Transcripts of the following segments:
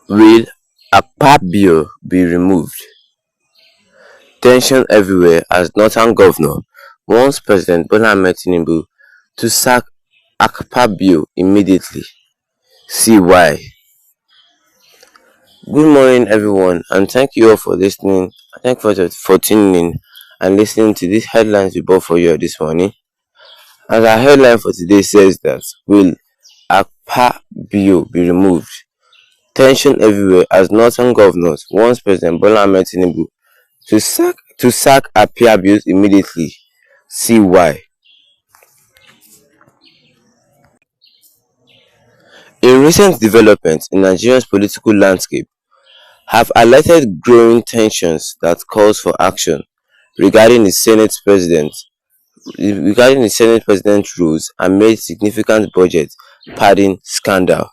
Will Akabio be removed? Tension everywhere as Northern Governor wants President Bola Ahmed Tinubu to sack Akabio immediately. See why. Good morning, everyone, and thank you all for listening. Thank you for tuning in and listening to these headlines we brought for you this morning. As our headline for today says that will Akabio be removed? Tension everywhere as Northern governors wants President Bola Ahmed Tinubu to sack Akpabio immediately. See why. In recent developments in Nigeria's political landscape have highlighted growing tensions that calls for action regarding the Senate President regarding the Senate President rules amid significant budget padding scandal.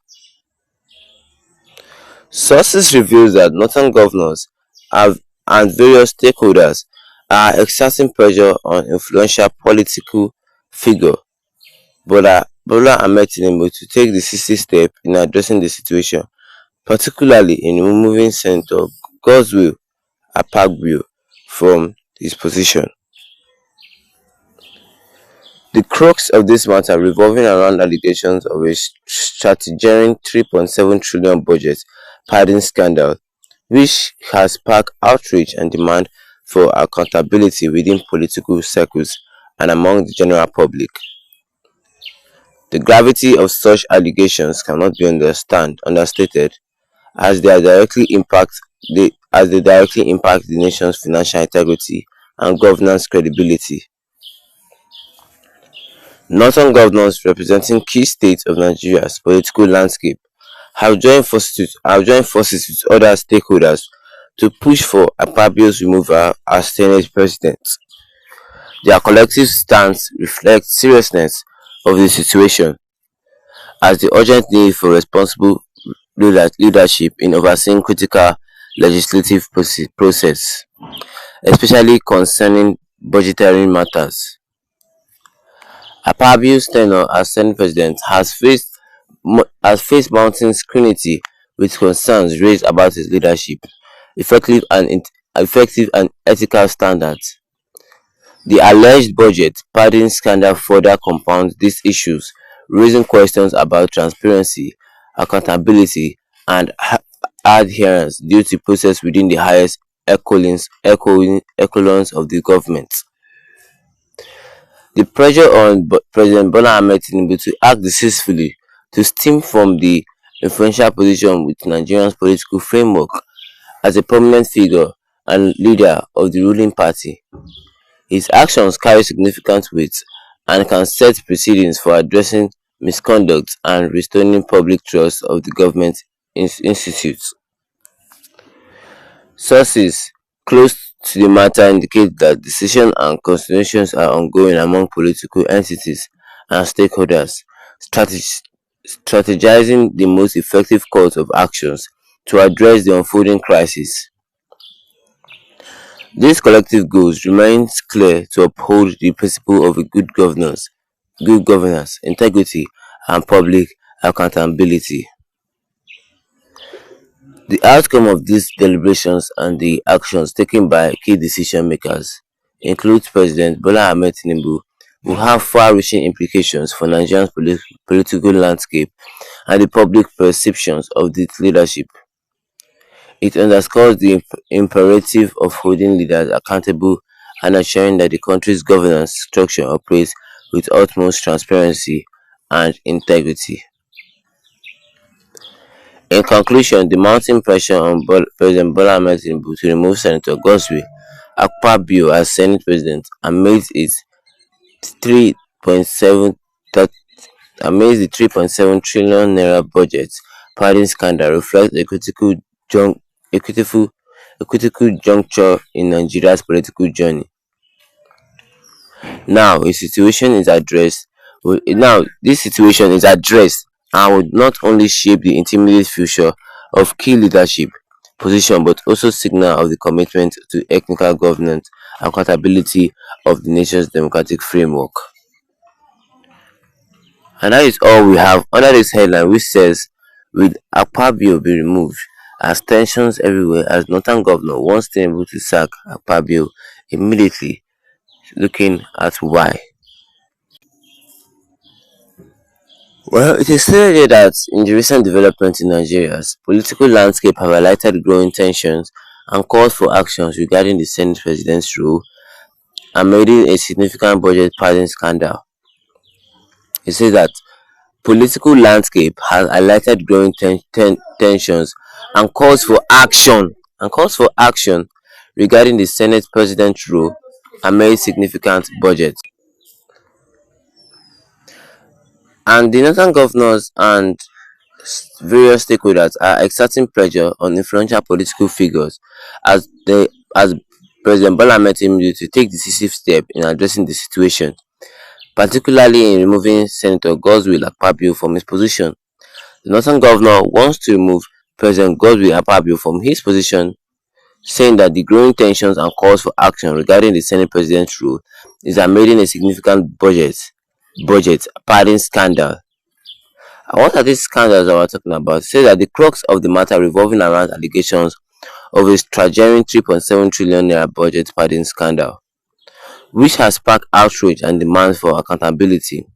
Sources reveal that northern governors have, and various stakeholders are exerting pressure on influential political figure Bola Ahmed Tinubu to take decisive step in addressing the situation, particularly in removing Senator Godswill Akpabio from his position. The crux of this matter revolving around allegations of a strategeering 3.7 trillion budget padding scandal, which has sparked outrage and demand for accountability within political circles and among the general public. The gravity of such allegations cannot be understated, as they directly impact the nation's financial integrity and governance credibility. Northern governors representing key states of Nigeria's political landscape have joined forces with other stakeholders to push for Akpabio's removal as Senate President. Their collective stance reflects seriousness of the situation, as the urgent need for responsible leadership in overseeing critical legislative process, especially concerning budgetary matters. Akpabio's tenure as Senate President has faced mounting scrutiny with concerns raised about his leadership, effective and ethical standards. The alleged budget padding scandal further compounds these issues, raising questions about transparency, accountability, and adherence due to process within the highest echelons of the government. The pressure on President Bola Ahmed Tinubu to act decisively to stem from the influential position with Nigeria's political framework as a prominent figure and leader of the ruling party. His actions carry significant weight and can set precedents for addressing misconduct and restoring public trust of the government institutes. Sources close to the matter indicate that decisions and consultations are ongoing among political entities and stakeholders, strateg- strategizing the most effective course of actions to address the unfolding crisis. This collective goals remains clear to uphold the principle of a good governance, integrity, and public accountability. The outcome of these deliberations and the actions taken by key decision makers, includes President Bola Ahmed Tinubu, will have far-reaching implications for Nigeria's political landscape and the public perceptions of its leadership. It underscores the imperative of holding leaders accountable and ensuring that the country's governance structure operates with utmost transparency and integrity. In conclusion, the mounting pressure on President Bola Ahmed Tinubu to remove Senator Godswill Akpabio as Senate President amidst its 3.7 that amidst the 3.7 trillion naira budget padding scandal reflects jun- a critical a critical juncture in Nigeria's political journey. Now, this situation is addressed and would not only shape the intermediate future of key leadership position but also signal of the commitment to technical governance and accountability of the nation's democratic framework. And that is all we have under this headline, which says, will Akpabio be removed? as tensions everywhere as Northern Governor wants Tinubu to sack Akabio immediately, looking at why. Well, it is stated that in the recent developments in Nigeria's political landscape have highlighted growing tensions and called for actions regarding the Senate President's role amidst a significant budget padding scandal. It says that political landscape has highlighted growing tensions and calls for action regarding the Senate President's role amid significant budget. And the northern governors and various stakeholders are exerting pressure on influential political figures as they as President Bola Ahmed Tinubu to take decisive steps in addressing the situation, particularly in removing Senator Godswill Akpabio from his position. The northern governor wants to remove President Godswill Akpabio from his position, saying that the growing tensions and calls for action regarding the Senate President's role is amidst a significant budget padding scandal. And what are these scandals that we're talking about? Say that the crux of the matter revolving around allegations of a staggering 3.7 trillion naira budget padding scandal, which has sparked outrage and demands for accountability,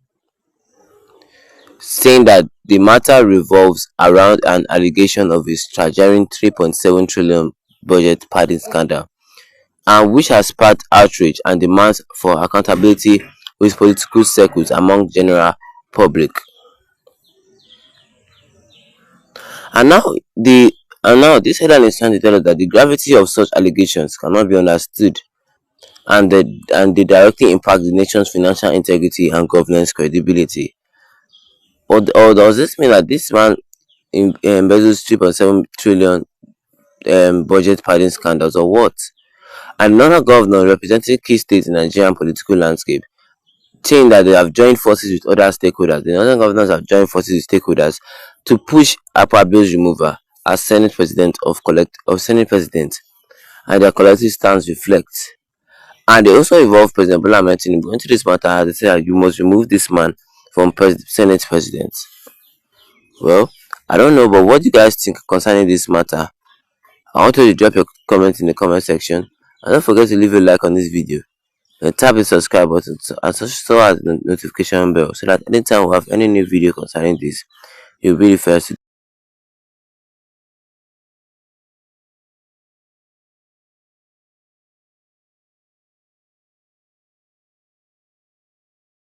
saying that the matter revolves around an allegation of a staggering 3.7 trillion budget padding scandal, and which has sparked outrage and demands for accountability with political circles among general public. And now the and now this headline is trying to tell us that the gravity of such allegations cannot be understood and they directly impact the nation's financial integrity and governance credibility. Or does this mean that this man embezzles 3.7 trillion budget padding scandals or what? Another governor representing key states in Nigerian political landscape saying that they have joined forces with other stakeholders. The northern governors have joined forces with stakeholders to push Akpabio's removal as Senate President, and their collective stance reflects. And they also involve President Bola Ahmed Tinubu into this matter as they say that you must remove this man from Senate President. Well, I don't know, but what do you guys think concerning this matter? I want you to drop your comment in the comment section, and don't forget to leave a like on this video. And tap the subscribe button and so as the notification bell so that anytime we have any new video concerning this, you'll be the first to